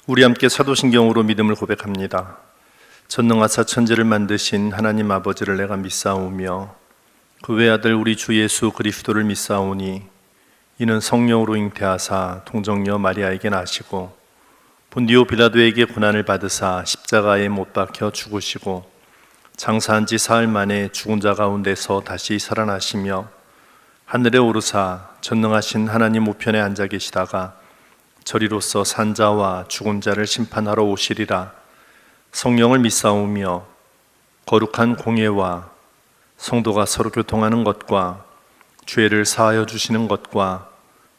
우리 함께 사도신경으로 믿음을 고백합니다. 전능하사 천지를 만드신 하나님 아버지를 내가 믿사오며 그 외아들 우리 주 예수 그리스도를 믿사오니 이는 성령으로 잉태하사 동정녀 마리아에게 나시고 본디오 빌라도에게 고난을 받으사 십자가에 못 박혀 죽으시고 장사한 지 사흘 만에 죽은 자 가운데서 다시 살아나시며 하늘에 오르사 전능하신 하나님 우편에 앉아 계시다가 저리로서 산자와 죽은 자를 심판하러 오시리라. 성령을 믿사오며 거룩한 공예와 성도가 서로 교통하는 것과 죄를 사하여 주시는 것과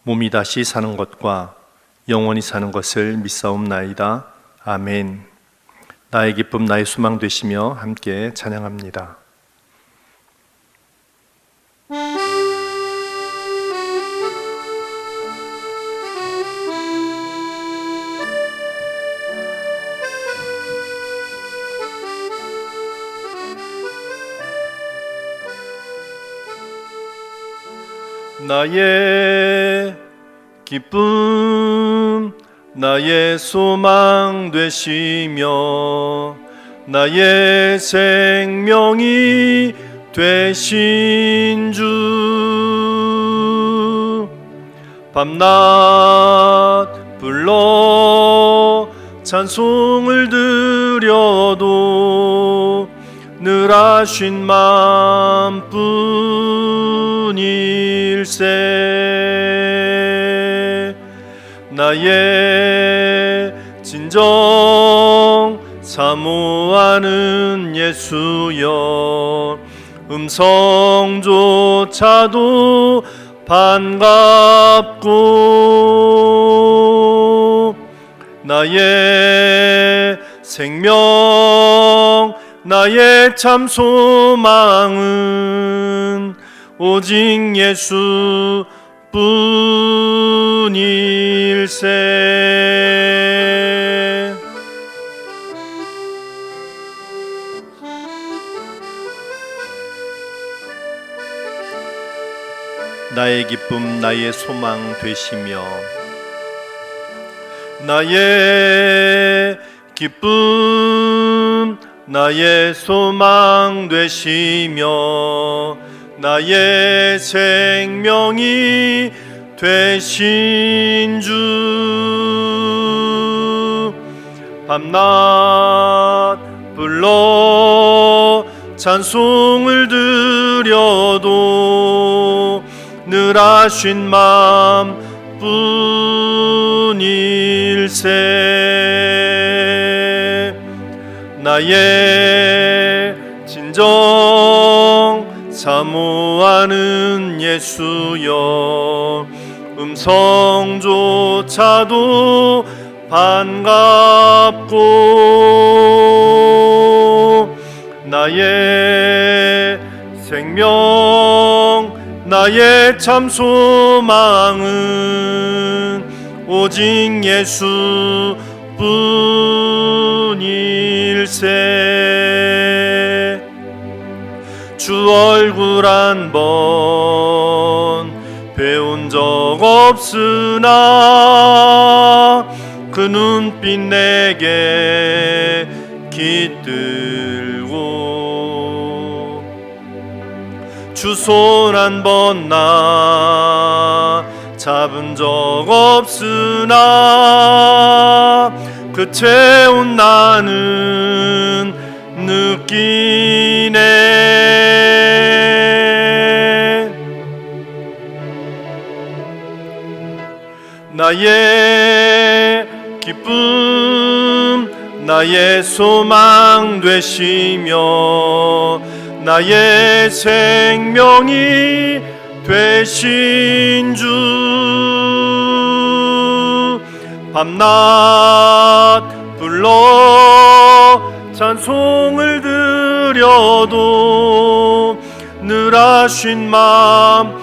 몸이 다시 사는 것과 영원히 사는 것을 믿사옵나이다. 아멘. 나의 기쁨 나의 소망 되시며 함께 찬양합니다. 나의 기쁨 나의 소망 되시며 나의 생명이 되신 주 밤낮 불러 찬송을 드려도 늘 하신 마음뿐일세 나의 진정 사모하는 예수여 음성조차도 반갑고 나의 생명 나의 참 소망은 오직 예수 뿐일세 나의 기쁨 나의 소망 되시며 나의 기쁨 나의 소망 되시며 나의 생명이 되신 주 밤낮 불러 찬송을 드려도 늘 하신 마음뿐일세 나의 진정 사모하는 예수여 음성조차도 반갑고 나의 생명 나의 참 소망은 오직 예수 뿐일세 주 얼굴 한 번 배운 적 없으나 그 눈빛 내게 깃들고 주 손 한 번 나 잡은 적 없으나 그 채운 나는 느끼네 나의 기쁨 나의 소망 되시며 나의 생명이 되신 주 밤낮 불러 찬송을 드려도 늘 하신 마음뿐일세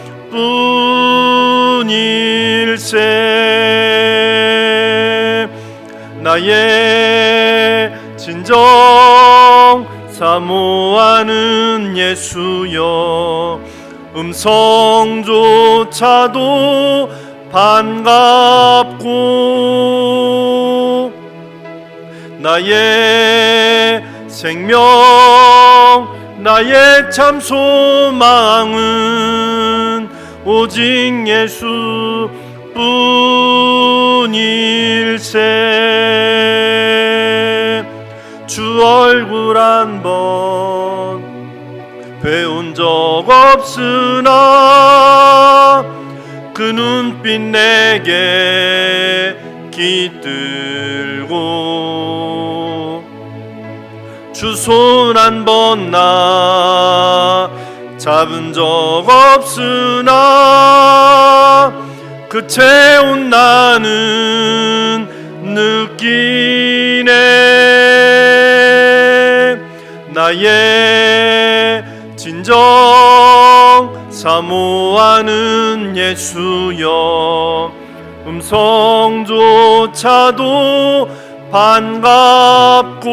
나의 진정 사모하는 예수여 음성조차도 반갑고 나의 생명 나의 참 소망은 오직 예수 뿐일세. 주 얼굴 한번 배운 적 없으나 그 눈빛 내게 깃들고 주 손 한 번 나 잡은 적 없으나 그 체온 나는 느끼네. 나의 진정 사모하는 예수여 음성조차도 반갑고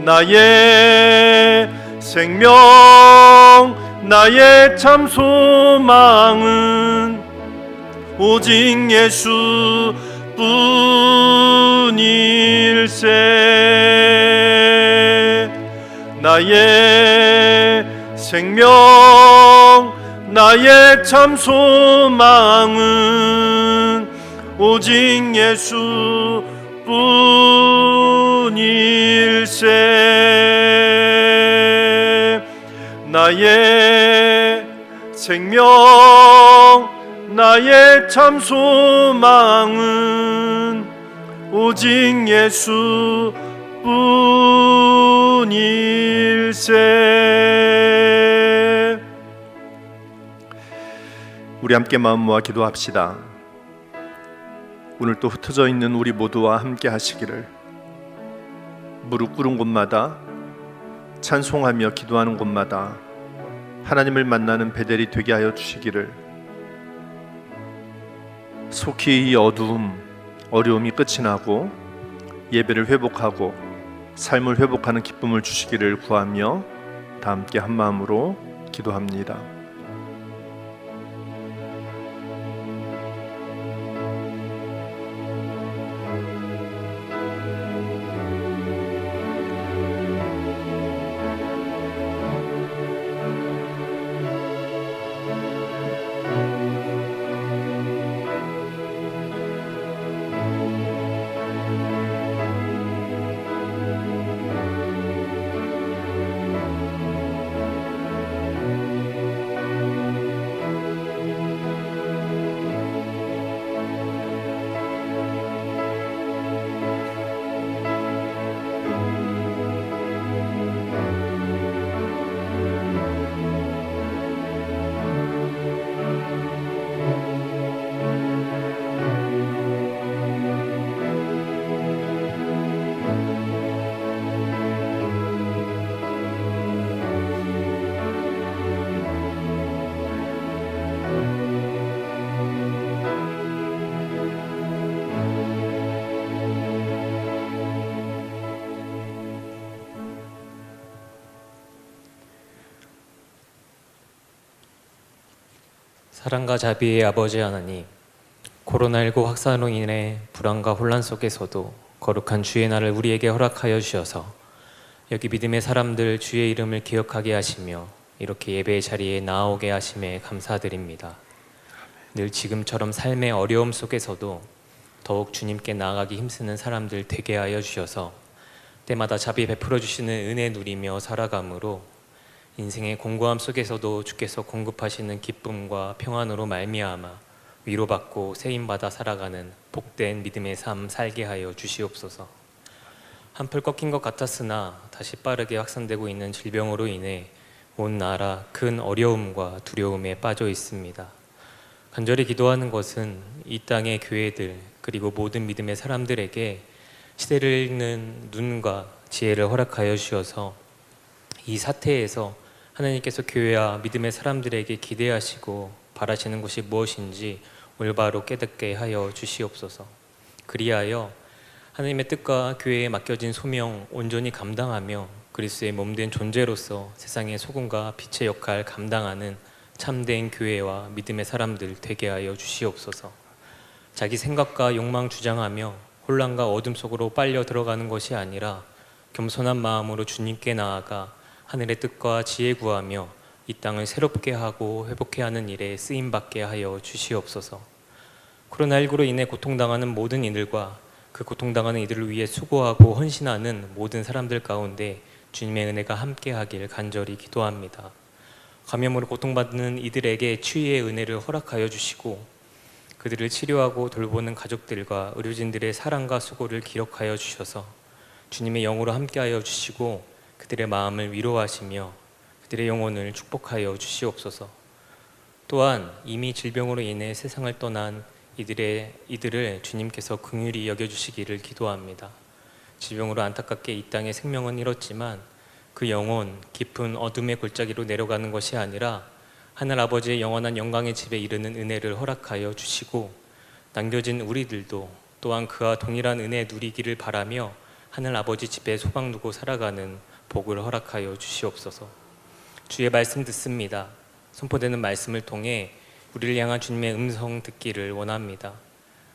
나의 생명 나의 참 소망은 오직 예수 뿐일세. 나의 생명 나의 참 소망은 오직 예수 뿐일세. 나의 생명 나의 참 소망은 오직 예수 뿐일세. 우리 함께 마음 모아 기도합시다. 오늘 또 흩어져 있는 우리 모두와 함께 하시기를, 무릎 꿇은 곳마다 찬송하며 기도하는 곳마다 하나님을 만나는 베델이 되게 하여 주시기를, 속히 이 어두움, 어려움이 끝이 나고 예배를 회복하고 삶을 회복하는 기쁨을 주시기를 구하며 다 함께 한 마음으로 기도합니다. 사랑과 자비의 아버지 하나님, 코로나19 확산으로 인해 불안과 혼란 속에서도 거룩한 주의 날을 우리에게 허락하여 주셔서 여기 믿음의 사람들 주의 이름을 기억하게 하시며 이렇게 예배의 자리에 나오게 하심에 감사드립니다. 늘 지금처럼 삶의 어려움 속에서도 더욱 주님께 나아가기 힘쓰는 사람들 되게 하여 주셔서 때마다 자비 베풀어 주시는 은혜 누리며 살아감으로 인생의 공고함 속에서도 주께서 공급하시는 기쁨과 평안으로 말미암아 위로받고 세임받아 살아가는 복된 믿음의 삶 살게 하여 주시옵소서. 한풀 꺾인 것 같았으나 다시 빠르게 확산되고 있는 질병으로 인해 온 나라 큰 어려움과 두려움에 빠져 있습니다. 간절히 기도하는 것은 이 땅의 교회들 그리고 모든 믿음의 사람들에게 시대를 읽는 눈과 지혜를 허락하여 주셔서 이 사태에서 하나님께서 교회와 믿음의 사람들에게 기대하시고 바라시는 것이 무엇인지 올바로 깨닫게 하여 주시옵소서. 그리하여 하나님의 뜻과 교회에 맡겨진 소명 온전히 감당하며 그리스도의 몸된 존재로서 세상의 소금과 빛의 역할 감당하는 참된 교회와 믿음의 사람들 되게 하여 주시옵소서. 자기 생각과 욕망 주장하며 혼란과 어둠 속으로 빨려 들어가는 것이 아니라 겸손한 마음으로 주님께 나아가 하늘의 뜻과 지혜 구하며 이 땅을 새롭게 하고 회복해 하는 일에 쓰임받게 하여 주시옵소서. 코로나19로 인해 고통당하는 모든 이들과 그 고통당하는 이들을 위해 수고하고 헌신하는 모든 사람들 가운데 주님의 은혜가 함께하길 간절히 기도합니다. 감염으로 고통받는 이들에게 치유의 은혜를 허락하여 주시고 그들을 치료하고 돌보는 가족들과 의료진들의 사랑과 수고를 기록하여 주셔서 주님의 영으로 함께하여 주시고 그들의 마음을 위로하시며 그들의 영혼을 축복하여 주시옵소서. 또한 이미 질병으로 인해 세상을 떠난 이들을 주님께서 긍휼히 여겨주시기를 기도합니다. 질병으로 안타깝게 이 땅의 생명은 잃었지만 그 영혼 깊은 어둠의 골짜기로 내려가는 것이 아니라 하늘 아버지의 영원한 영광의 집에 이르는 은혜를 허락하여 주시고 남겨진 우리들도 또한 그와 동일한 은혜 누리기를 바라며 하늘 아버지 집에 소망 두고 살아가는 복을 허락하여 주시옵소서. 주의 말씀 듣습니다. 선포되는 말씀을 통해 우리를 향한 주님의 음성 듣기를 원합니다.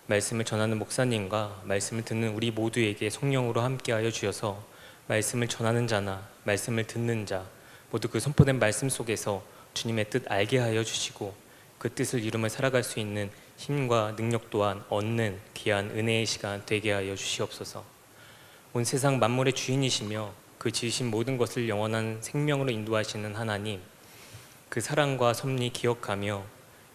말씀을 전하는 목사님과 말씀을 듣는 우리 모두에게 성령으로 함께하여 주셔서 말씀을 전하는 자나 말씀을 듣는 자 모두 그 선포된 말씀 속에서 주님의 뜻 알게 하여 주시고 그 뜻을 이루며 살아갈 수 있는 힘과 능력 또한 얻는 귀한 은혜의 시간 되게 하여 주시옵소서. 온 세상 만물의 주인이시며 그 지으신 모든 것을 영원한 생명으로 인도하시는 하나님, 그 사랑과 섭리 기억하며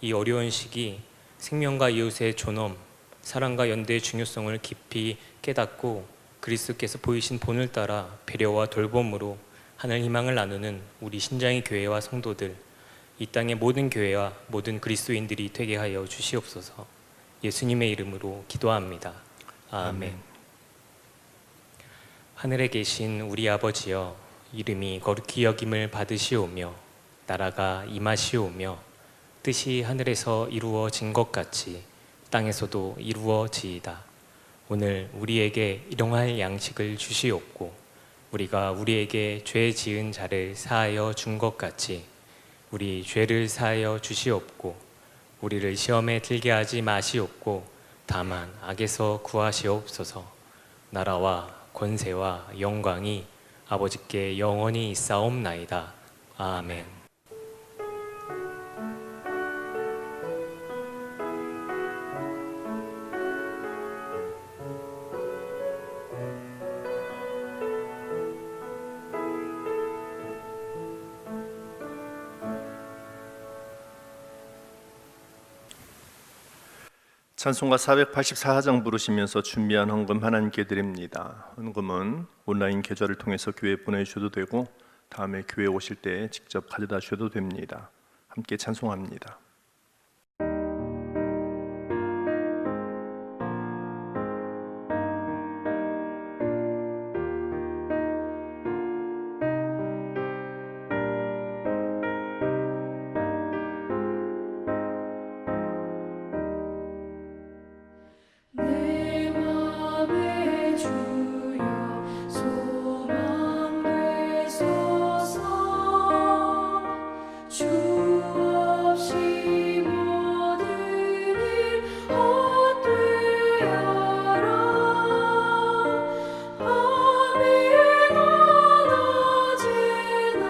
이 어려운 시기 생명과 이웃의 존엄, 사랑과 연대의 중요성을 깊이 깨닫고 그리스도께서 보이신 본을 따라 배려와 돌봄으로 하늘 희망을 나누는 우리 신장의 교회와 성도들, 이 땅의 모든 교회와 모든 그리스도인들이 되게 하여 주시옵소서. 예수님의 이름으로 기도합니다. 아멘. 하늘에 계신 우리 아버지여, 이름이 거룩히 여김을 받으시오며 나라가 임하시오며 뜻이 하늘에서 이루어진 것 같이 땅에서도 이루어지이다. 오늘 우리에게 일용할 양식을 주시옵고 우리가 우리에게 죄 지은 자를 사하여 준 것 같이 우리 죄를 사하여 주시옵고 우리를 시험에 들게 하지 마시옵고 다만 악에서 구하시옵소서. 나라와 권세와 영광이 아버지께 영원히 있사옵나이다. 아멘. 찬송가 484장 부르시면서 준비한 헌금 하나님께 드립니다. 헌금은 온라인 계좌를 통해서 교회에 보내주셔도 되고 다음에 교회 오실 때 직접 가져다 주셔도 됩니다. 함께 찬송합니다. 내 맘에 주여 소망 되소서. 주 없이 모든 일 헛되어라. 아멘. 언제나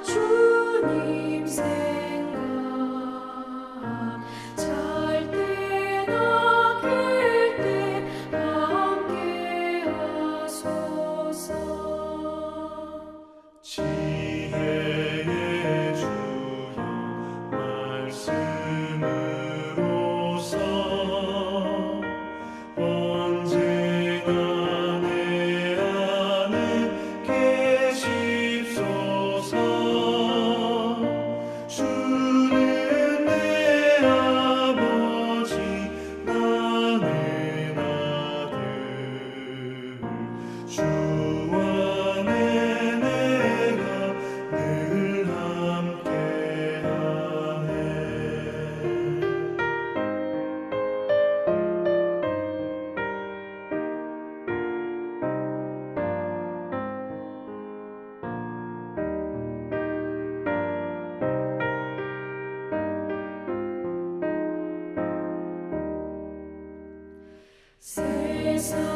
주님 생각 잘 때나 깰 때 함께 하소서. 지혜의 주여 말씀으로서 언제나 내 안에 계십소서. 주는 내 아버지 나는 아들 주 안에 내가 늘 함께하네. 세상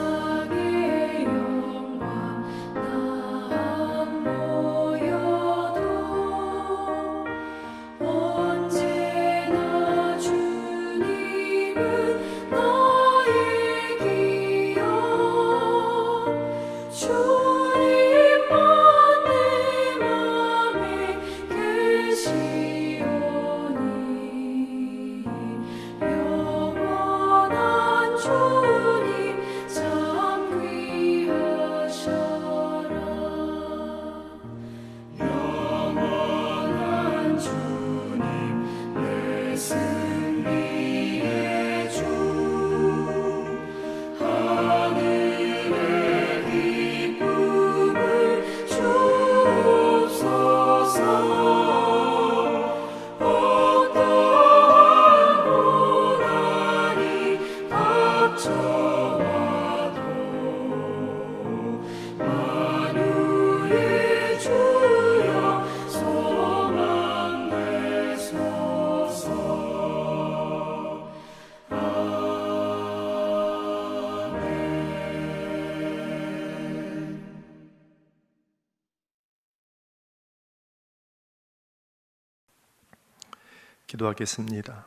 기도하겠습니다.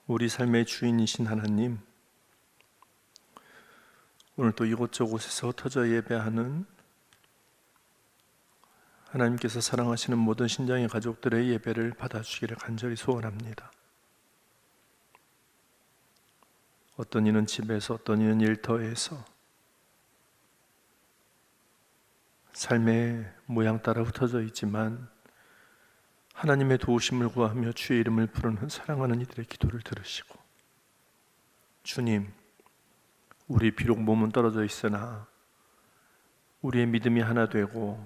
우리 삶의 주인이신 하나님, 오늘 또 이곳저곳에서 흩어져 예배하는 하나님께서 사랑하시는 모든 신장의 가족들의 예배를 받아주시기를 간절히 소원합니다. 어떤 이는 집에서, 어떤 이는 일터에서 삶의 모양 따라 흩어져 있지만 하나님의 도우심을 구하며 주의 이름을 부르는 사랑하는 이들의 기도를 들으시고, 주님, 우리 비록 몸은 떨어져 있으나 우리의 믿음이 하나 되고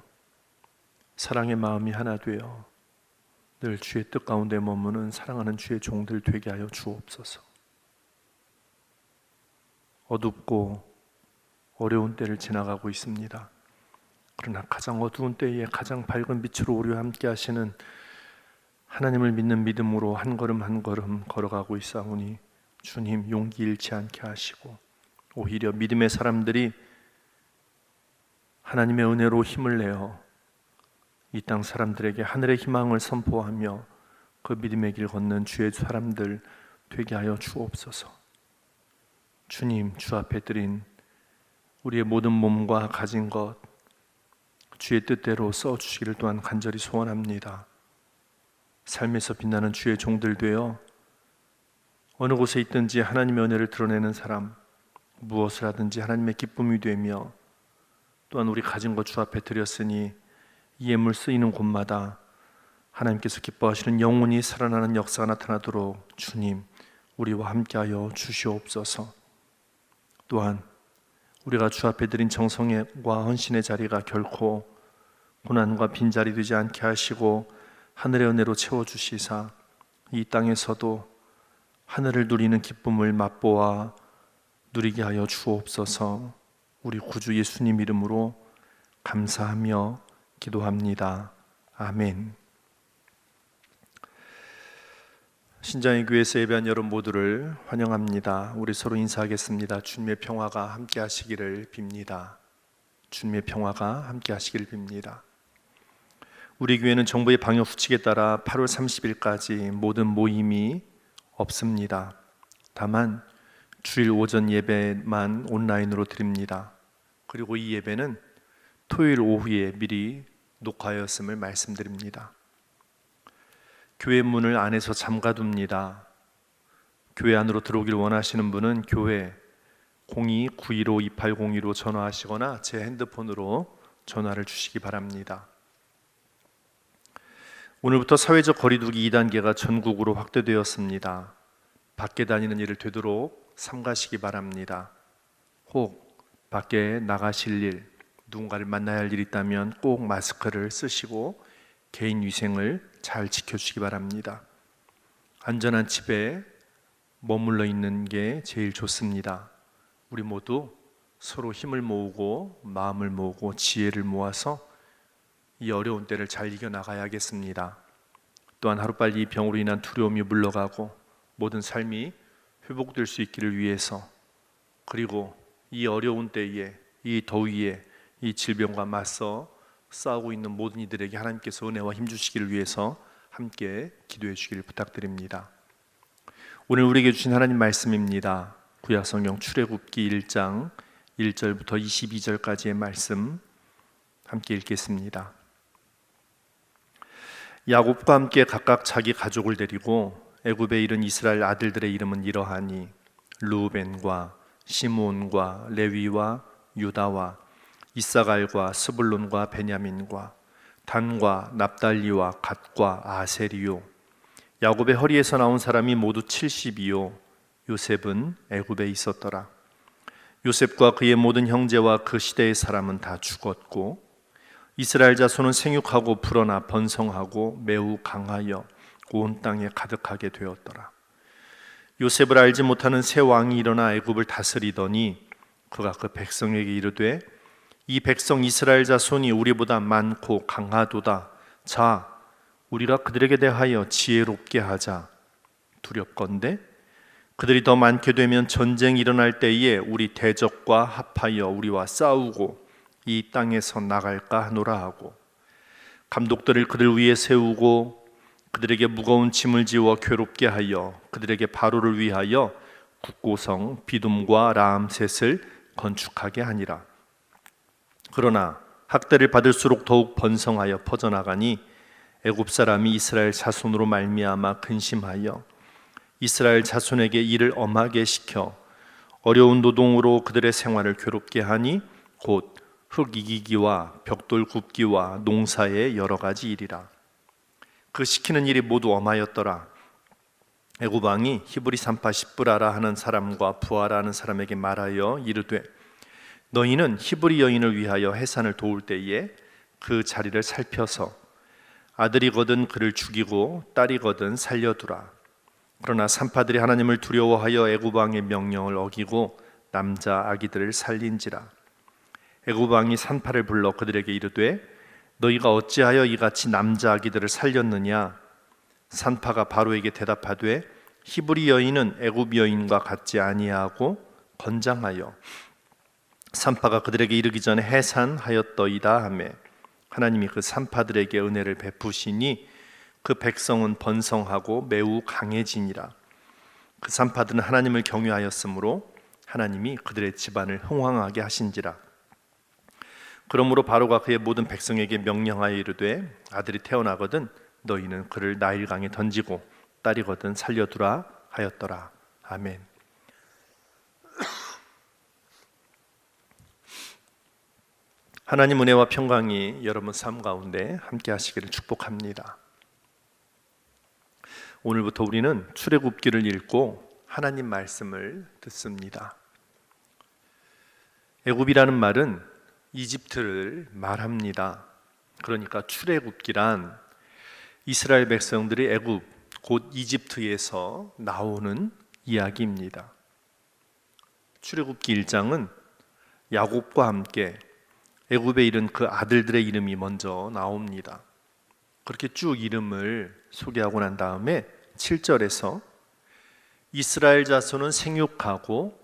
사랑의 마음이 하나 되어 늘 주의 뜻 가운데 머무는 사랑하는 주의 종들 되게 하여 주옵소서. 어둡고 어려운 때를 지나가고 있습니다. 그러나 가장 어두운 때에 가장 밝은 빛으로 우리와 함께 하시는 하나님을 믿는 믿음으로 한 걸음 한 걸음 걸어가고 있사오니 주님, 용기 잃지 않게 하시고 오히려 믿음의 사람들이 하나님의 은혜로 힘을 내어 이 땅 사람들에게 하늘의 희망을 선포하며 그 믿음의 길 걷는 주의 사람들 되게 하여 주옵소서. 주님, 주 앞에 드린 우리의 모든 몸과 가진 것 주의 뜻대로 써주시기를 또한 간절히 소원합니다. 삶에서 빛나는 주의 종들 되어 어느 곳에 있든지 하나님의 은혜를 드러내는 사람, 무엇을 하든지 하나님의 기쁨이 되며 또한 우리 가진 것 주 앞에 드렸으니 이 예물 쓰이는 곳마다 하나님께서 기뻐하시는 영혼이 살아나는 역사가 나타나도록 주님, 우리와 함께하여 주시옵소서. 또한 우리가 주 앞에 드린 정성과 헌신의 자리가 결코 고난과 빈자리 되지 않게 하시고 하늘의 은혜로 채워주시사 이 땅에서도 하늘을 누리는 기쁨을 맛보아 누리게 하여 주옵소서. 우리 구주 예수님 이름으로 감사하며 기도합니다. 아멘. 신장의 교회에서 예배한 여러분 모두를 환영합니다. 우리 서로 인사하겠습니다. 주님의 평화가 함께 하시기를 빕니다. 주님의 평화가 함께 하시기를 빕니다. 우리 교회는 정부의 방역 수칙에 따라 8월 30일까지 모든 모임이 없습니다. 다만 주일 오전 예배만 온라인으로 드립니다. 그리고 이 예배는 토요일 오후에 미리 녹화하였음을 말씀드립니다. 교회 문을 안에서 잠가둡니다. 교회 안으로 들어오길 원하시는 분은 교회 02-915-2802로 전화하시거나 제 핸드폰으로 전화를 주시기 바랍니다. 오늘부터 사회적 거리두기 2단계가 전국으로 확대되었습니다. 밖에 다니는 일을 되도록 삼가시기 바랍니다. 혹 밖에 나가실 일, 누군가를 만나야 할 일이 있다면 꼭 마스크를 쓰시고 개인 위생을 잘 지켜주시기 바랍니다. 안전한 집에 머물러 있는 게 제일 좋습니다. 우리 모두 서로 힘을 모으고 마음을 모으고 지혜를 모아서 이 어려운 때를 잘 이겨나가야겠습니다. 또한 하루빨리 이 병으로 인한 두려움이 물러가고 모든 삶이 회복될 수 있기를 위해서, 그리고 이 어려운 때에, 이 더위에, 이 질병과 맞서 싸우고 있는 모든 이들에게 하나님께서 은혜와 힘 주시기를 위해서 함께 기도해 주시기를 부탁드립니다. 오늘 우리에게 주신 하나님 말씀입니다. 구약성경 출애굽기 1장 1절부터 22절까지의 말씀 함께 읽겠습니다. 야곱과 함께 각각 자기 가족을 데리고 애굽에 이른 이스라엘 아들들의 이름은 이러하니 르우벤과 시므온과 레위와 유다와 이사갈과 스불론과 베냐민과 단과 납달리와 갓과 아세리요. 야곱의 허리에서 나온 사람이 모두 70이요. 요셉은 애굽에 있었더라. 요셉과 그의 모든 형제와 그 시대의 사람은 다 죽었고 이스라엘 자손은 생육하고 불어나 번성하고 매우 강하여 온 땅에 가득하게 되었더라. 요셉을 알지 못하는 새 왕이 일어나 애굽을 다스리더니 그가 그 백성에게 이르되 이 백성 이스라엘 자손이 우리보다 많고 강하도다. 자, 우리가 그들에게 대하여 지혜롭게 하자. 두렵건대 그들이 더 많게 되면 전쟁이 일어날 때에 우리 대적과 합하여 우리와 싸우고 이 땅에서 나갈까 하노라 하고 감독들을 그들 위에 세우고 그들에게 무거운 짐을 지워 괴롭게 하여 그들에게 바로를 위하여 국고성 비둠과 라암셋을 건축하게 하니라. 그러나 학대를 받을수록 더욱 번성하여 퍼져나가니 애굽 사람이 이스라엘 자손으로 말미암아 근심하여 이스라엘 자손에게 일을 엄하게 시켜 어려운 노동으로 그들의 생활을 괴롭게 하니 곧 흙 이기기와 벽돌 굽기와 농사의 여러 가지 일이라. 그 시키는 일이 모두 엄하였더라. 애굽 왕이 히브리 산파 십브라라 하는 사람과 부하라 하는 사람에게 말하여 이르되 너희는 히브리 여인을 위하여 해산을 도울 때에 그 자리를 살펴서 아들이거든 그를 죽이고 딸이거든 살려두라. 그러나 산파들이 하나님을 두려워하여 애굽 왕의 명령을 어기고 남자 아기들을 살린지라. 애굽 왕이 산파를 불러 그들에게 이르되 너희가 어찌하여 이같이 남자 아기들을 살렸느냐? 산파가 바로에게 대답하되 히브리 여인은 애굽 여인과 같지 아니하고 건장하여 산파가 그들에게 이르기 전에 해산하였더이다 하매 하나님이 그 산파들에게 은혜를 베푸시니 그 백성은 번성하고 매우 강해지니라. 그 산파들은 하나님을 경외하였으므로 하나님이 그들의 집안을 흥왕하게 하신지라. 그러므로 바로가 그의 모든 백성에게 명령하여 이르되 아들이 태어나거든 너희는 그를 나일강에 던지고 딸이거든 살려두라 하였더라. 아멘. 하나님 은혜와 평강이 여러분 삶 가운데 함께 하시기를 축복합니다. 오늘부터 우리는 출애굽기를 읽고 하나님 말씀을 듣습니다. 애굽이라는 말은 이집트를 말합니다. 그러니까 출애굽기란 이스라엘 백성들이 애굽 곧 이집트에서 나오는 이야기입니다. 출애굽기 1장은 야곱과 함께 애굽에 이른 그 아들들의 이름이 먼저 나옵니다. 그렇게 쭉 이름을 소개하고 난 다음에 7절에서 이스라엘 자손은 생육하고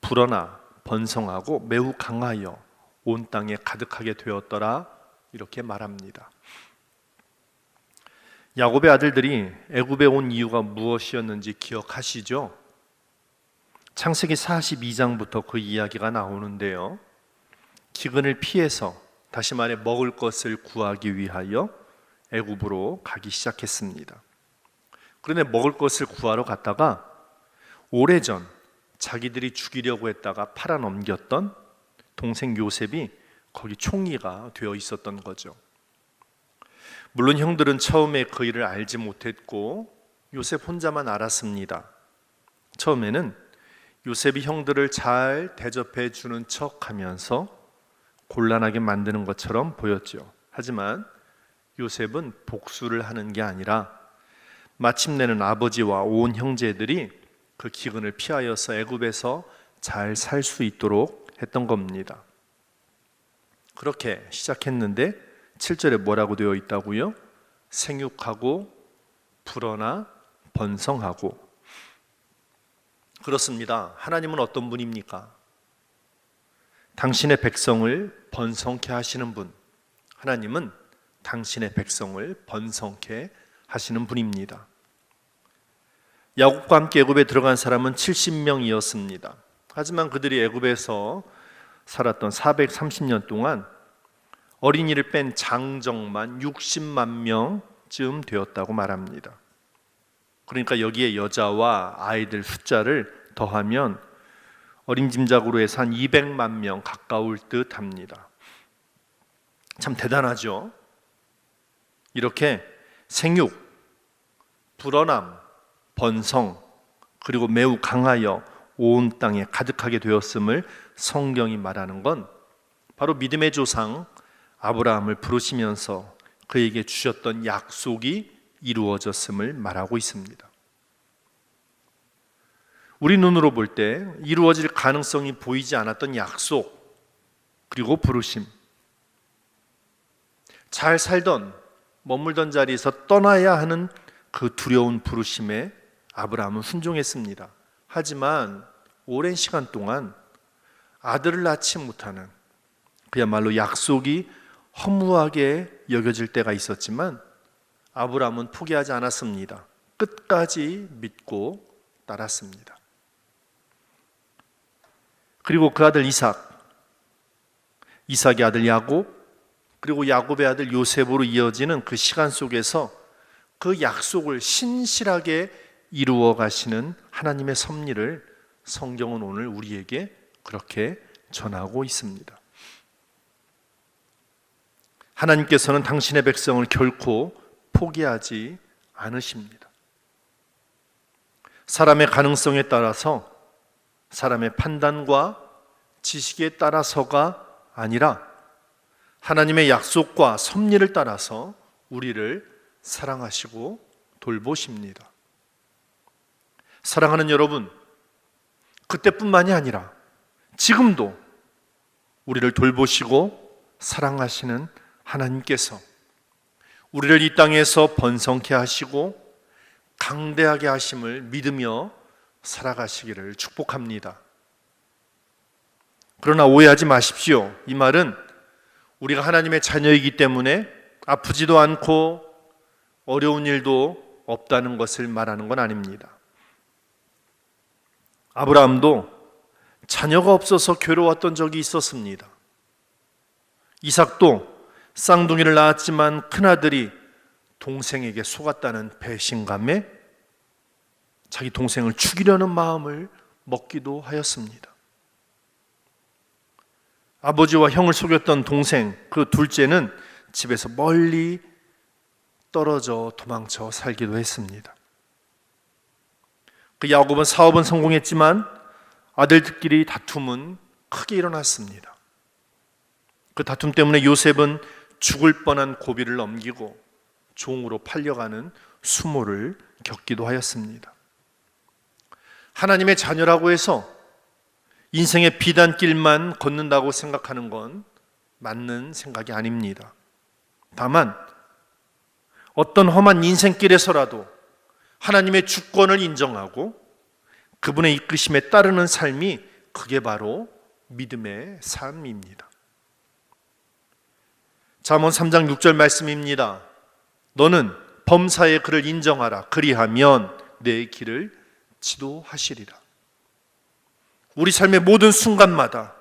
불어나 번성하고 매우 강하여 온 땅에 가득하게 되었더라 이렇게 말합니다. 야곱의 아들들이 애굽에 온 이유가 무엇이었는지 기억하시죠? 창세기 42장부터 그 이야기가 나오는데요. 기근을 피해서 다시 말해 먹을 것을 구하기 위하여 애굽으로 가기 시작했습니다. 그런데 먹을 것을 구하러 갔다가 오래전 자기들이 죽이려고 했다가 팔아넘겼던 동생 요셉이 거기 총리가 되어 있었던 거죠. 물론 형들은 처음에 그 일을 알지 못했고 요셉 혼자만 알았습니다. 처음에는 요셉이 형들을 잘 대접해 주는 척하면서 곤란하게 만드는 것처럼 보였죠. 하지만 요셉은 복수를 하는 게 아니라 마침내는 아버지와 온 형제들이 그 기근을 피하여서 애굽에서 잘 살 수 있도록 했던 겁니다. 그렇게 시작했는데 7절에 뭐라고 되어 있다고요? 생육하고 불어나 번성하고. 그렇습니다. 하나님은 어떤 분입니까? 당신의 백성을 번성케 하시는 분. 하나님은 당신의 백성을 번성케 하시는 분입니다. 야곱과 함께 애굽에 들어간 사람은 70명이었습니다. 하지만 그들이 애굽에서 살았던 430년 동안 어린이를 뺀 장정만 60만 명쯤 되었다고 말합니다. 그러니까 여기에 여자와 아이들 숫자를 더하면 어린 짐작으로 해서 한 200만 명 가까울 듯 합니다. 참 대단하죠? 이렇게 생육, 불어남, 번성, 그리고 매우 강하여 온 땅에 가득하게 되었음을 성경이 말하는 건 바로 믿음의 조상 아브라함을 부르시면서 그에게 주셨던 약속이 이루어졌음을 말하고 있습니다. 우리 눈으로 볼 때 이루어질 가능성이 보이지 않았던 약속, 그리고 부르심, 잘 살던 머물던 자리에서 떠나야 하는 그 두려운 부르심에 아브라함은 순종했습니다. 하지만 오랜 시간 동안 아들을 낳지 못하는, 그야말로 약속이 허무하게 여겨질 때가 있었지만 아브라함은 포기하지 않았습니다. 끝까지 믿고 따랐습니다. 그리고 그 아들 이삭의 아들 야곱, 그리고 야곱의 아들 요셉으로 이어지는 그 시간 속에서 그 약속을 신실하게 이루어 가시는 하나님의 섭리를 성경은 오늘 우리에게 그렇게 전하고 있습니다. 하나님께서는 당신의 백성을 결코 포기하지 않으십니다. 사람의 가능성에 따라서, 사람의 판단과 지식에 따라서가 아니라 하나님의 약속과 섭리를 따라서 우리를 사랑하시고 돌보십니다. 사랑하는 여러분, 그때뿐만이 아니라 지금도 우리를 돌보시고 사랑하시는 하나님께서 우리를 이 땅에서 번성케 하시고 강대하게 하심을 믿으며 살아가시기를 축복합니다. 그러나 오해하지 마십시오. 이 말은 우리가 하나님의 자녀이기 때문에 아프지도 않고 어려운 일도 없다는 것을 말하는 건 아닙니다. 아브라함도 자녀가 없어서 괴로웠던 적이 있었습니다. 이삭도 쌍둥이를 낳았지만 큰아들이 동생에게 속았다는 배신감에 자기 동생을 죽이려는 마음을 먹기도 하였습니다. 아버지와 형을 속였던 동생, 그 둘째는 집에서 멀리 떨어져 도망쳐 살기도 했습니다. 그 야곱은 사업은 성공했지만 아들들끼리 다툼은 크게 일어났습니다. 그 다툼 때문에 요셉은 죽을 뻔한 고비를 넘기고 종으로 팔려가는 수모를 겪기도 하였습니다. 하나님의 자녀라고 해서 인생의 비단길만 걷는다고 생각하는 건 맞는 생각이 아닙니다. 다만 어떤 험한 인생길에서라도 하나님의 주권을 인정하고 그분의 이끄심에 따르는 삶이, 그게 바로 믿음의 삶입니다. 잠언 3장 6절 말씀입니다. 너는 범사의 그를 인정하라. 그리하면 내 길을 지도하시리라. 우리 삶의 모든 순간마다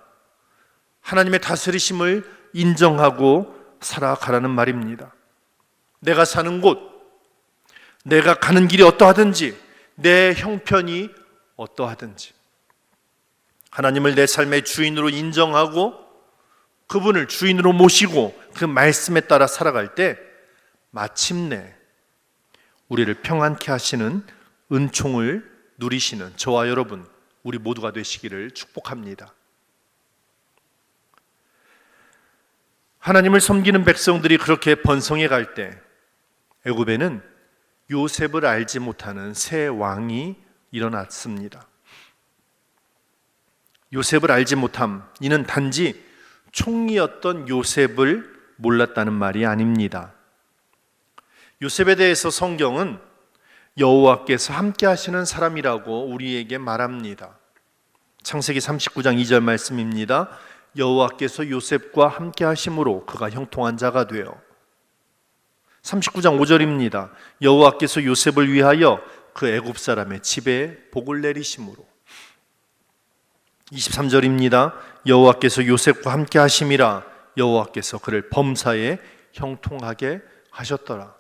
하나님의 다스리심을 인정하고 살아가라는 말입니다. 내가 사는 곳, 내가 가는 길이 어떠하든지, 내 형편이 어떠하든지 하나님을 내 삶의 주인으로 인정하고 그분을 주인으로 모시고 그 말씀에 따라 살아갈 때 마침내 우리를 평안케 하시는 은총을 누리시는 저와 여러분, 우리 모두가 되시기를 축복합니다. 하나님을 섬기는 백성들이 그렇게 번성해 갈 때 애굽에는 요셉을 알지 못하는 새 왕이 일어났습니다. 요셉을 알지 못함, 이는 단지 총리였던 요셉을 몰랐다는 말이 아닙니다. 요셉에 대해서 성경은 여호와께서 함께 하시는 사람이라고 우리에게 말합니다. 창세기 39장 2절 말씀입니다. 여호와께서 요셉과 함께 하심으로 그가 형통한 자가 되어. 39장 5절입니다. 여호와께서 요셉을 위하여 그 애굽 사람의 집에 복을 내리심으로. 23절입니다. 여호와께서 요셉과 함께 하심이라. 여호와께서 그를 범사에 형통하게 하셨더라.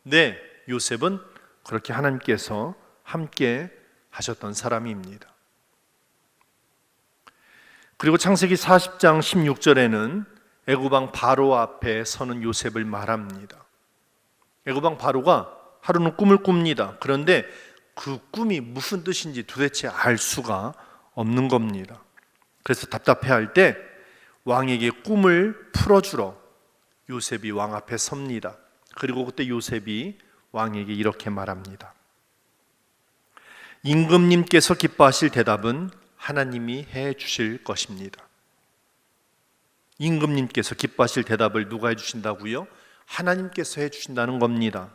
네, 요셉은 그렇게 하나님께서 함께 하셨던 사람입니다. 그리고 창세기 40장 16절에는 애굽왕 바로 앞에 서는 요셉을 말합니다. 애굽왕 바로가 하루는 꿈을 꿉니다. 그런데 그 꿈이 무슨 뜻인지 도대체 알 수가 없는 겁니다. 그래서 답답해할 때 왕에게 꿈을 풀어주러 요셉이 왕 앞에 섭니다. 그리고 그때 요셉이 왕에게 이렇게 말합니다. 임금님께서 기뻐하실 대답은 하나님이 해 주실 것입니다. 임금님께서 기뻐하실 대답을 누가 해 주신다고요? 하나님께서 해 주신다는 겁니다.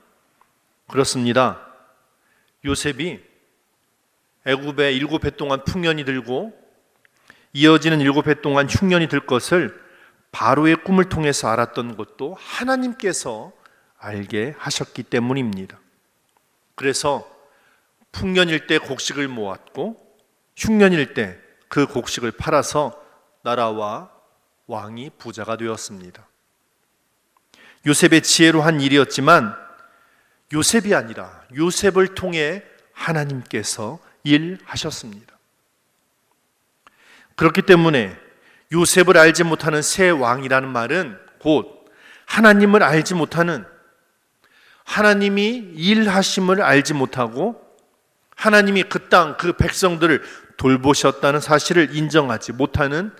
그렇습니다. 요셉이 애굽에 7해 동안 풍년이 들고 이어지는 7해 동안 흉년이 들 것을 바로의 꿈을 통해서 알았던 것도 하나님께서 알게 하셨기 때문입니다. 그래서 풍년일 때 곡식을 모았고 흉년일 때 그 곡식을 팔아서 나라와 왕이 부자가 되었습니다. 요셉의 지혜로 한 일이었지만 요셉이 아니라 요셉을 통해 하나님께서 일하셨습니다. 그렇기 때문에 요셉을 알지 못하는 새 왕이라는 말은 곧 하나님을 알지 못하는, 하나님이 일하심을 알지 못하고 하나님이 그 땅, 그 백성들을 돌보셨다는 사실을 인정하지 못하는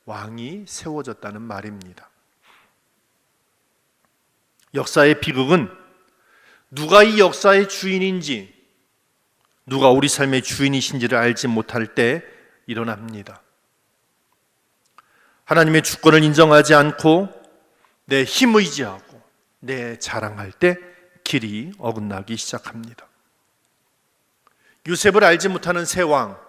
왕이 세워졌다는 말입니다. 역사의 비극은 누가 이 역사의 주인인지, 누가 우리 삶의 주인이신지를 알지 못할 때 일어납니다. 하나님의 주권을 인정하지 않고 내 힘 의지하고 내 자랑할 때 길이 어긋나기 시작합니다. 요셉을 알지 못하는 새 왕,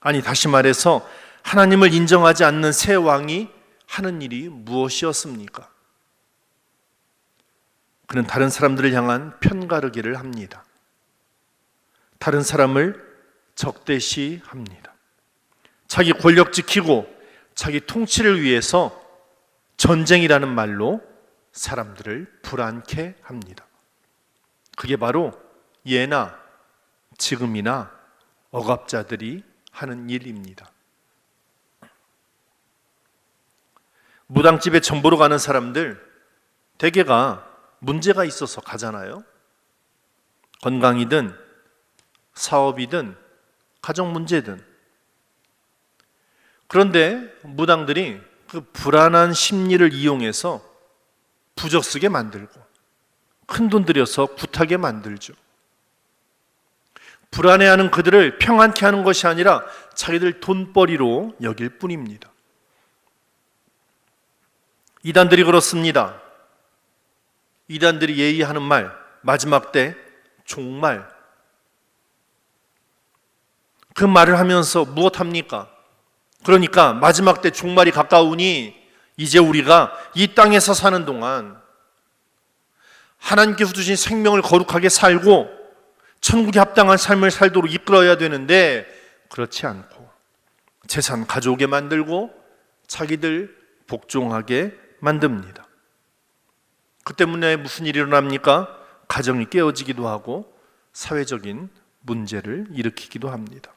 아니 다시 말해서 하나님을 인정하지 않는 새 왕이 하는 일이 무엇이었습니까? 그는 다른 사람들을 향한 편가르기를 합니다. 다른 사람을 적대시합니다. 자기 권력 지키고 자기 통치를 위해서 전쟁이라는 말로 사람들을 불안케 합니다. 그게 바로 예나 지금이나 억압자들이 하는 일입니다. 무당집에 전보러 가는 사람들 대개가 문제가 있어서 가잖아요. 건강이든 사업이든 가정 문제든. 그런데 무당들이 그 불안한 심리를 이용해서 부적 쓰게 만들고 큰돈 들여서 굿하게 만들죠. 불안해하는 그들을 평안케 하는 것이 아니라 자기들 돈벌이로 여길 뿐입니다. 이단들이 그렇습니다. 이단들이 예의하는 말, 마지막 때 종말. 그 말을 하면서 무엇합니까? 그러니까 마지막 때 종말이 가까우니 이제 우리가 이 땅에서 사는 동안 하나님께서 주신 생명을 거룩하게 살고 천국에 합당한 삶을 살도록 이끌어야 되는데 그렇지 않고 재산 가져오게 만들고 자기들 복종하게 만듭니다. 그 때문에 무슨 일이 일어납니까? 가정이 깨어지기도 하고 사회적인 문제를 일으키기도 합니다.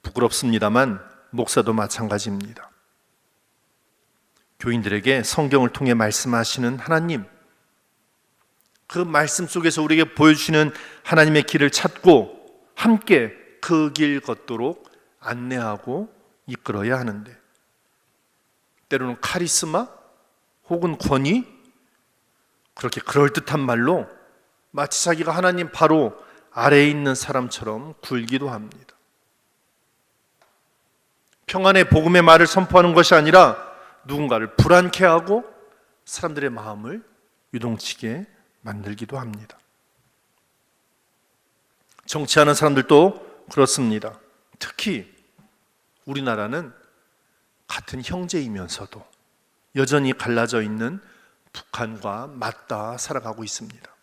부끄럽습니다만 목사도 마찬가지입니다. 교인들에게 성경을 통해 말씀하시는 하나님, 그 말씀 속에서 우리에게 보여주시는 하나님의 길을 찾고 함께 그 길 걷도록 안내하고 이끌어야 하는데 때로는 카리스마 혹은 권위, 그렇게 그럴듯한 말로 마치 자기가 하나님 바로 아래에 있는 사람처럼 굴기도 합니다. 평안의 복음의 말을 선포하는 것이 아니라 누군가를 불안케 하고 사람들의 마음을 유동치게 만들기도 합니다. 정치하는 사람들도 그렇습니다. 특히 우리나라는 같은 형제이면서도 여전히 갈라져 있는 북한과 맞닿아 살아가고 있습니다.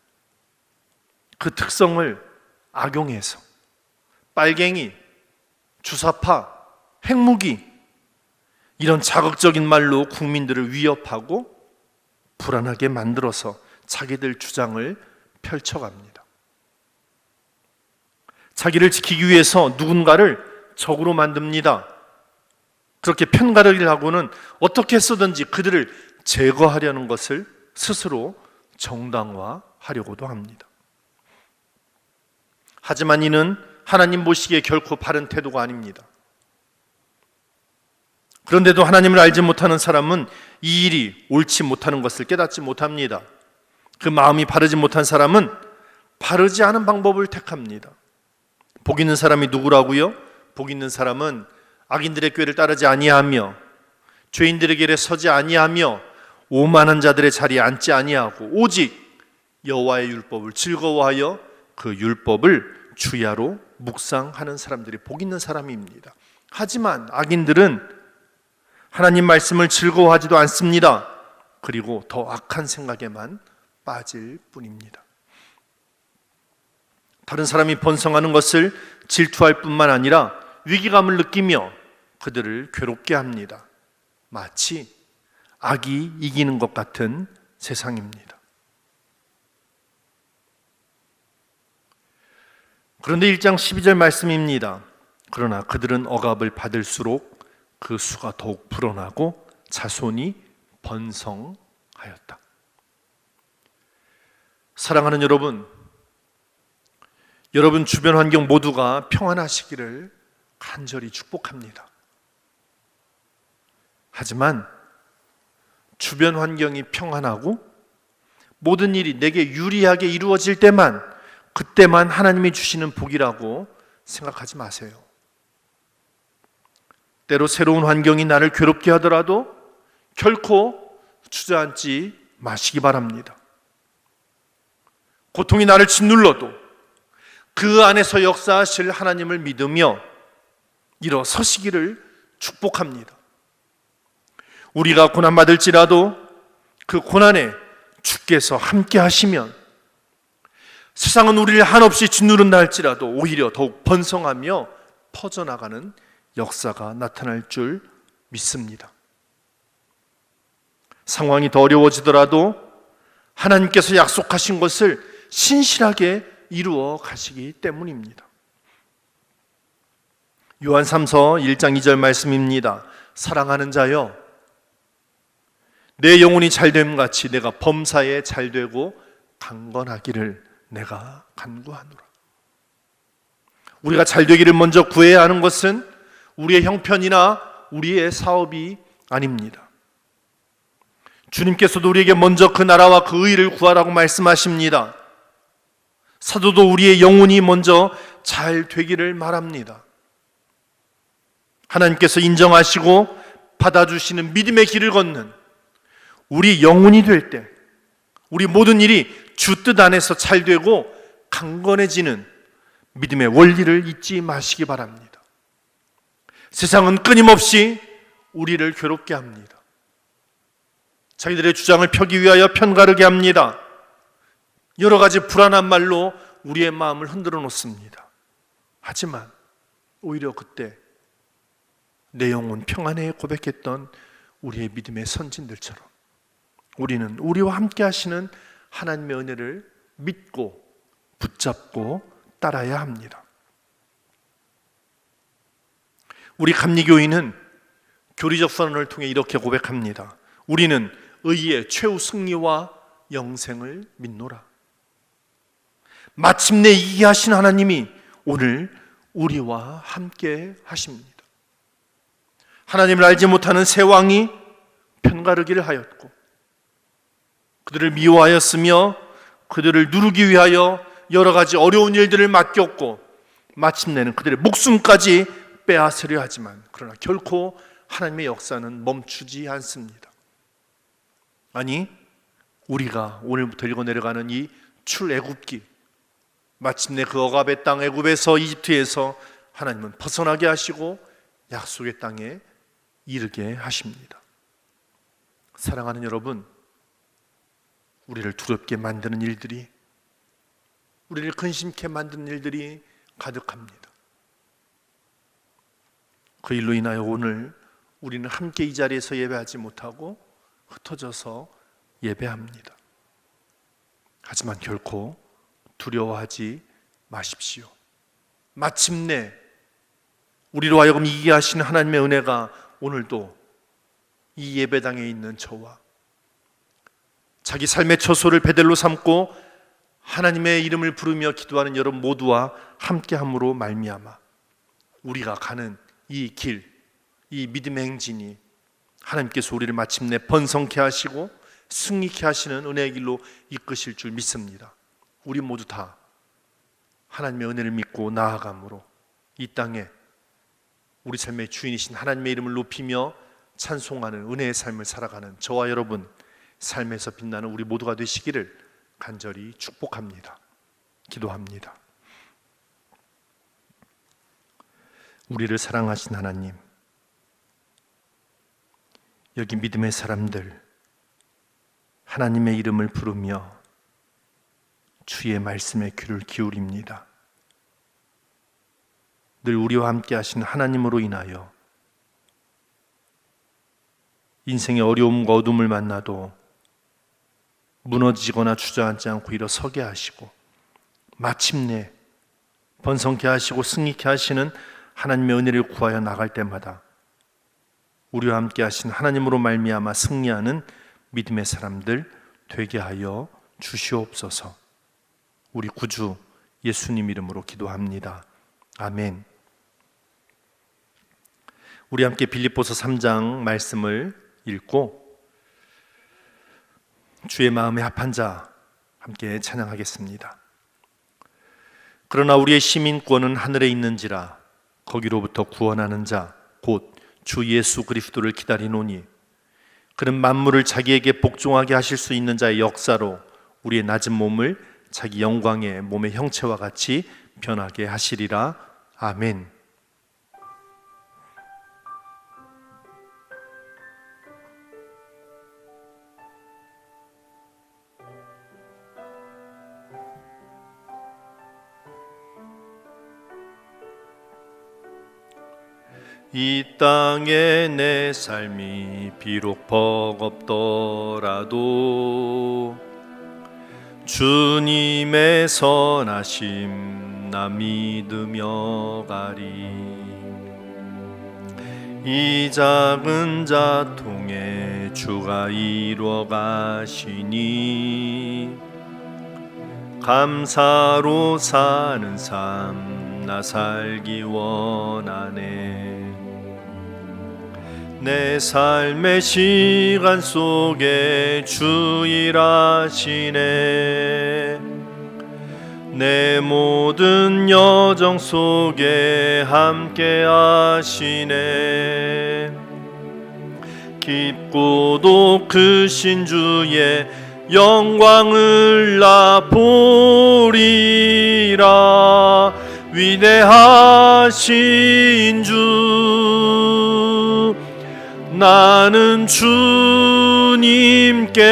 그 특성을 악용해서 빨갱이, 주사파, 핵무기 이런 자극적인 말로 국민들을 위협하고 불안하게 만들어서 자기들 주장을 펼쳐갑니다. 자기를 지키기 위해서 누군가를 적으로 만듭니다. 그렇게 편가르기를 하고는 어떻게 해서든지 그들을 제거하려는 것을 스스로 정당화하려고도 합니다. 하지만 이는 하나님 보시기에 결코 바른 태도가 아닙니다. 그런데도 하나님을 알지 못하는 사람은 이 일이 옳지 못하는 것을 깨닫지 못합니다. 그 마음이 바르지 못한 사람은 바르지 않은 방법을 택합니다. 복 있는 사람이 누구라고요? 복 있는 사람은 악인들의 꾀를 따르지 아니하며 죄인들의 길에 서지 아니하며 오만한 자들의 자리에 앉지 아니하고 오직 여호와의 율법을 즐거워하여 그 율법을 주야로 묵상하는 사람들이 복 있는 사람입니다. 하지만 악인들은 하나님 말씀을 즐거워하지도 않습니다. 그리고 더 악한 생각에만 빠질 뿐입니다. 다른 사람이 번성하는 것을 질투할 뿐만 아니라 위기감을 느끼며 그들을 괴롭게 합니다. 마치 악이 이기는 것 같은 세상입니다. 그런데 1장 12절 말씀입니다. 그러나 그들은 억압을 받을수록 그 수가 더욱 불어나고 자손이 번성하였다. 사랑하는 여러분, 여러분 주변 환경 모두가 평안하시기를 간절히 축복합니다. 하지만 주변 환경이 평안하고 모든 일이 내게 유리하게 이루어질 때만, 그때만 하나님이 주시는 복이라고 생각하지 마세요. 때로 새로운 환경이 나를 괴롭게 하더라도 결코 주저앉지 마시기 바랍니다. 고통이 나를 짓눌러도 그 안에서 역사하실 하나님을 믿으며 일어서시기를 축복합니다. 우리가 고난받을지라도 그 고난에 주께서 함께 하시면 세상은 우리를 한없이 짓누른다 할지라도 오히려 더욱 번성하며 퍼져나가는 역사가 나타날 줄 믿습니다. 상황이 더 어려워지더라도 하나님께서 약속하신 것을 신실하게 이루어 가시기 때문입니다. 요한 3서 1장 2절 말씀입니다. 사랑하는 자여, 내 영혼이 잘됨 같이 내가 범사에 잘되고 강건하기를 내가 간구하노라. 우리가 잘되기를 먼저 구해야 하는 것은 우리의 형편이나 우리의 사업이 아닙니다. 주님께서도 우리에게 먼저 그 나라와 그 의를 구하라고 말씀하십니다. 사도도 우리의 영혼이 먼저 잘 되기를 말합니다. 하나님께서 인정하시고 받아주시는 믿음의 길을 걷는 우리 영혼이 될 때 우리 모든 일이 주 뜻 안에서 잘 되고 강건해지는 믿음의 원리를 잊지 마시기 바랍니다. 세상은 끊임없이 우리를 괴롭게 합니다. 자기들의 주장을 펴기 위하여 편가르게 합니다. 여러 가지 불안한 말로 우리의 마음을 흔들어 놓습니다. 하지만 오히려 그때 내 영혼 평안해 고백했던 우리의 믿음의 선진들처럼 우리는 우리와 함께 하시는 하나님의 은혜를 믿고 붙잡고 따라야 합니다. 우리 감리교인은 교리적 선언을 통해 이렇게 고백합니다. 우리는 의의 최후 승리와 영생을 믿노라. 마침내 이기게 하신 하나님이 오늘 우리와 함께 하십니다. 하나님을 알지 못하는 새 왕이 편가르기를 하였고 그들을 미워하였으며 그들을 누르기 위하여 여러 가지 어려운 일들을 맡겼고 마침내는 그들의 목숨까지 빼앗으려 하지만 그러나 결코 하나님의 역사는 멈추지 않습니다. 아니, 우리가 오늘부터 읽어 내려가는 이 출애굽기, 마침내 그 억압의 땅 애굽에서 이집트에서 하나님은 벗어나게 하시고 약속의 땅에 이르게 하십니다. 사랑하는 여러분, 우리를 두렵게 만드는 일들이, 우리를 근심케 만드는 일들이 가득합니다. 그 일로 인하여 오늘 우리는 함께 이 자리에서 예배하지 못하고 흩어져서 예배합니다. 하지만 결코 두려워하지 마십시오. 마침내 우리로 하여금 이기게 하시는 하나님의 은혜가 오늘도 이 예배당에 있는 저와 자기 삶의 처소를 베델로 삼고 하나님의 이름을 부르며 기도하는 여러분 모두와 함께함으로 말미암아 우리가 가는 이 길, 이 믿음의 행진이 하나님께서 우리를 마침내 번성케 하시고 승리케 하시는 은혜의 길로 이끄실 줄 믿습니다. 우리 모두 다 하나님의 은혜를 믿고 나아감으로 이 땅에 우리 삶의 주인이신 하나님의 이름을 높이며 찬송하는 은혜의 삶을 살아가는 저와 여러분, 삶에서 빛나는 우리 모두가 되시기를 간절히 축복합니다. 기도합니다. 우리를 사랑하신 하나님, 여기 믿음의 사람들, 하나님의 이름을 부르며 주의 말씀에 귀를 기울입니다. 늘 우리와 함께 하신 하나님으로 인하여 인생의 어려움과 어둠을 만나도 무너지거나 주저앉지 않고 일어서게 하시고 마침내 번성케 하시고 승리케 하시는 하나님의 은혜를 구하여 나갈 때마다 우리와 함께 하신 하나님으로 말미암아 승리하는 믿음의 사람들 되게 하여 주시옵소서. 우리 구주 예수님 이름으로 기도합니다. 아멘. 우리 함께 빌립보서 3장 말씀을 읽고 주의 마음에 합한 자 함께 찬양하겠습니다. 그러나 우리의 시민권은 하늘에 있는지라 거기로부터 구원하는 자 곧 주 예수 그리스도를 기다리노니 그는 만물을 자기에게 복종하게 하실 수 있는 자의 역사로 우리의 낮은 몸을 자기 영광의 몸의 형체와 같이 변하게 하시리라. 아멘. 이 땅에 내 삶이 비록 버겁더라도 주님의 선하심 나 믿으며 가리. 이 작은 자통에 주가 이루어 가시니 감사로 사는 삶 나 살기 원하네. 내 삶의 시간 속에 주 일하시네. 내 모든 여정 속에 함께 하시네. 깊고도 크신 주의 영광을 나 보리라. 위대하신 주 나는 주님께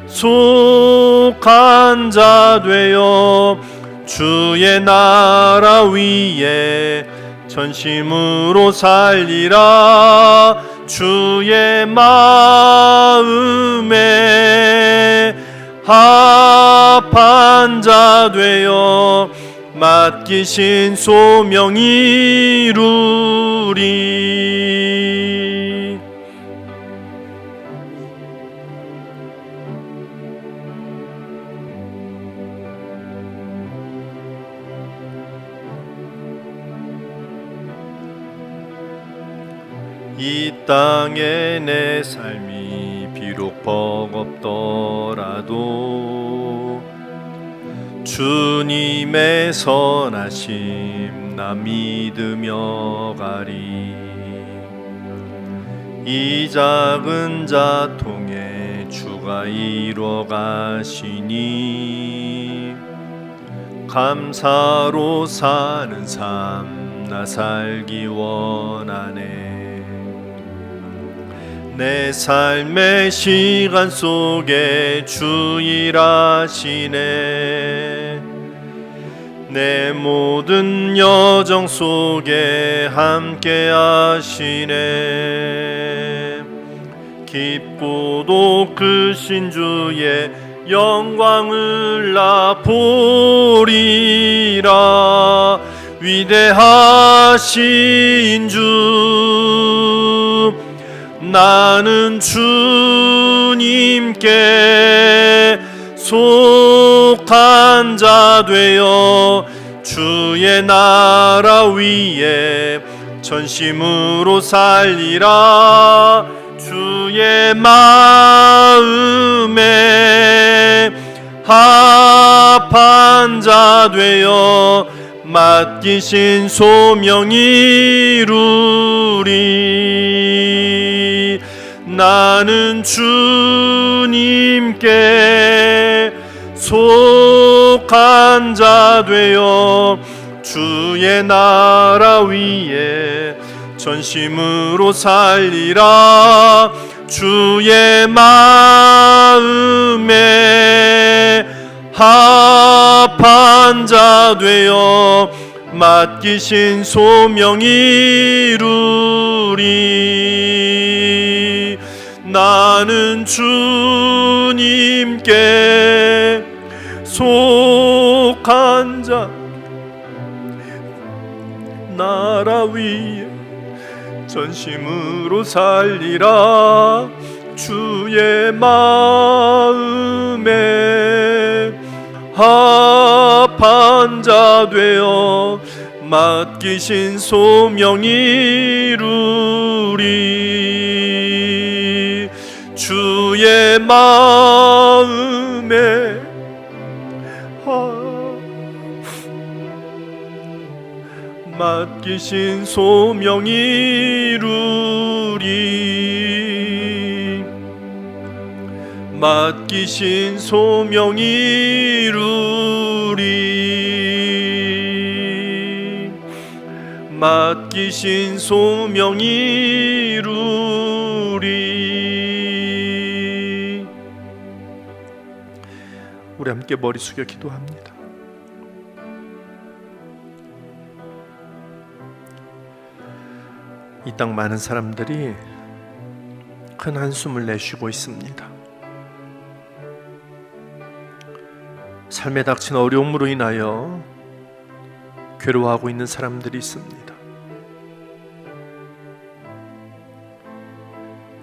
속한 자 되어 주의 나라 위에 전심으로 살리라. 주의 마음에 합한 자 되어 맡기신 소명 이루리. 이 땅에 내 삶이 비록 버겁더라도 주님의 선하심 나 믿으며 가리. 이 작은 자통에 주가 이루어 가시니 감사로 사는 삶 나 살기 원하네. 내 삶의 시간 속에 주 일하시네. 내 모든 여정 속에 함께 하시네. 깊고도 크신 주의 영광을 나 보리라. 위대하신 주 나는 주님께 속한 자 되어 주의 나라 위에 전심으로 살리라. 주의 마음에 합한 자 되어 맡기신 소명 이루리. 나는 주님께 속한 자 되어 주의 나라 위에 전심으로 살리라. 주의 마음에 합한 자 되어 맡기신 소명 이루리. 나는 주님께 속한 자, 나라 위에 전심으로 살리라. 주의 마음에 합한 자 되어 맡기신 소명 이루리. 주의 마음에 맡기신 소명 이루리. 맡기신 소명 이루리. 맡기신 소명 이루리. 우리 함께 머리 숙여 기도합니다. 이 땅 많은 사람들이 큰 한숨을 내쉬고 있습니다. 삶에 닥친 어려움으로 인하여 괴로워하고 있는 사람들이 있습니다.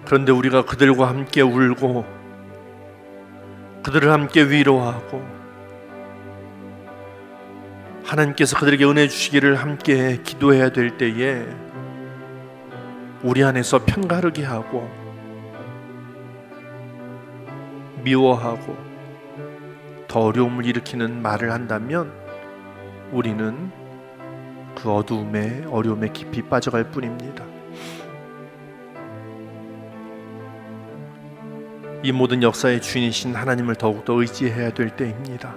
그런데 우리가 그들과 함께 울고 그들을 함께 위로하고 하나님께서 그들에게 은혜 주시기를 함께 기도해야 될 때에 우리 안에서 편가르게 하고 미워하고 더 어려움을 일으키는 말을 한다면 우리는 그 어두움에 어려움에 깊이 빠져갈 뿐입니다. 이 모든 역사의 주인이신 하나님을 더욱더 의지해야 될 때입니다.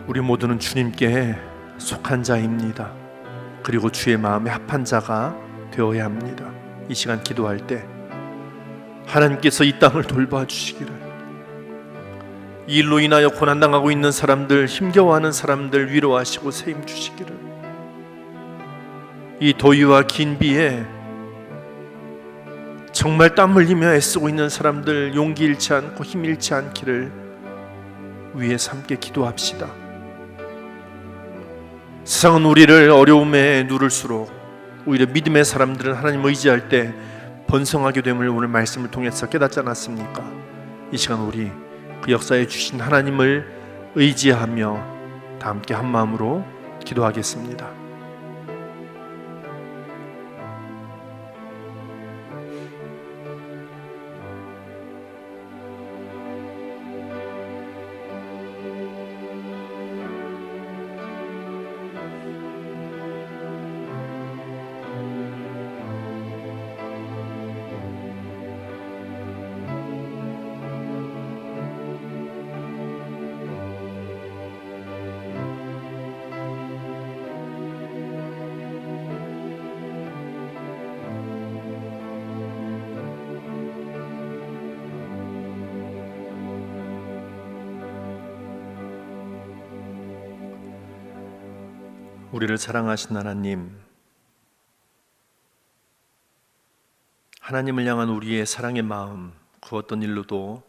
우리 모두는 주님께 속한 자입니다. 그리고 주의 마음에 합한 자가 되어야 합니다. 이 시간 기도할 때 하나님께서 이 땅을 돌봐주시기를, 이 일로 인하여 고난당하고 있는 사람들, 힘겨워하는 사람들 위로하시고 세임 주시기를, 이 더위와 긴 비에 정말 땀 흘리며 애쓰고 있는 사람들 용기 잃지 않고 힘 잃지 않기를 위해서 함께 기도합시다. 세상은 우리를 어려움에 누를수록 오히려 믿음의 사람들은 하나님 의지할 때 번성하게 됨을 오늘 말씀을 통해서 깨닫지 않았습니까? 이 시간 우리 그 역사에 주신 하나님을 의지하며 다 함께 한 마음으로 기도하겠습니다. 우리를 사랑하신 하나님을 향한 우리의 사랑의 마음, 그 어떤 일로도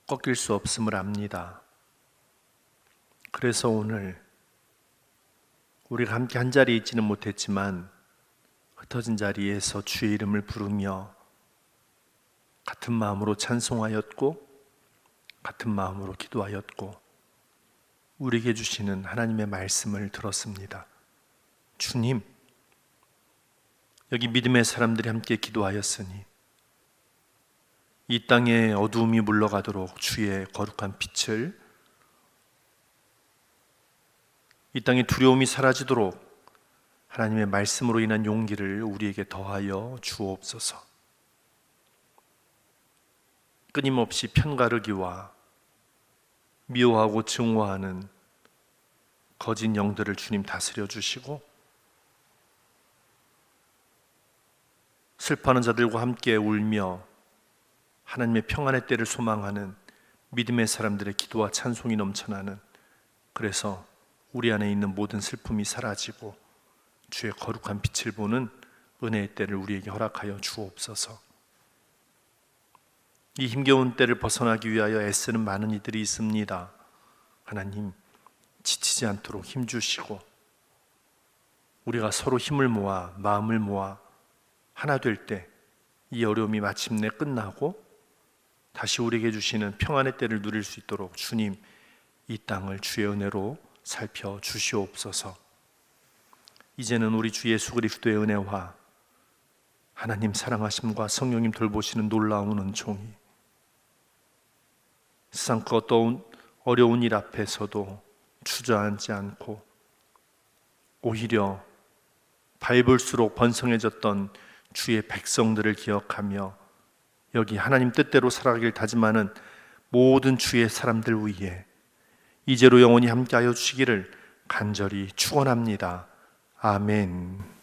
꺾일 수 없음을 압니다. 그래서 오늘 우리가 함께 한 자리에 있지는 못했지만 흩어진 자리에서 주의 이름을 부르며 같은 마음으로 찬송하였고 같은 마음으로 기도하였고 우리에게 주시는 하나님의 말씀을 들었습니다. 주님, 여기 믿음의 사람들이 함께 기도하였으니 이 땅에 어두움이 물러가도록 주의 거룩한 빛을, 이 땅에 두려움이 사라지도록 하나님의 말씀으로 인한 용기를 우리에게 더하여 주옵소서. 끊임없이 편가르기와 미워하고 증오하는 거짓 영들을 주님 다스려 주시고 슬퍼하는 자들과 함께 울며 하나님의 평안의 때를 소망하는 믿음의 사람들의 기도와 찬송이 넘쳐나는, 그래서 우리 안에 있는 모든 슬픔이 사라지고 주의 거룩한 빛을 보는 은혜의 때를 우리에게 허락하여 주옵소서. 이 힘겨운 때를 벗어나기 위하여 애쓰는 많은 이들이 있습니다. 하나님, 지치지 않도록 힘주시고 우리가 서로 힘을 모아 마음을 모아 하나 될 때 이 어려움이 마침내 끝나고 다시 우리에게 주시는 평안의 때를 누릴 수 있도록 주님, 이 땅을 주의 은혜로 살펴 주시옵소서. 이제는 우리 주 예수 그리스도의 은혜와 하나님 사랑하심과 성령님 돌보시는 놀라운 은총이 세상 그 어떤 어려운 일 앞에서도 주저앉지 않고 오히려 밟을수록 번성해졌던 주의 백성들을 기억하며 여기 하나님 뜻대로 살아가길 다짐하는 모든 주의 사람들 위에 이제로 영원히 함께하여 주시기를 간절히 축원합니다. 아멘.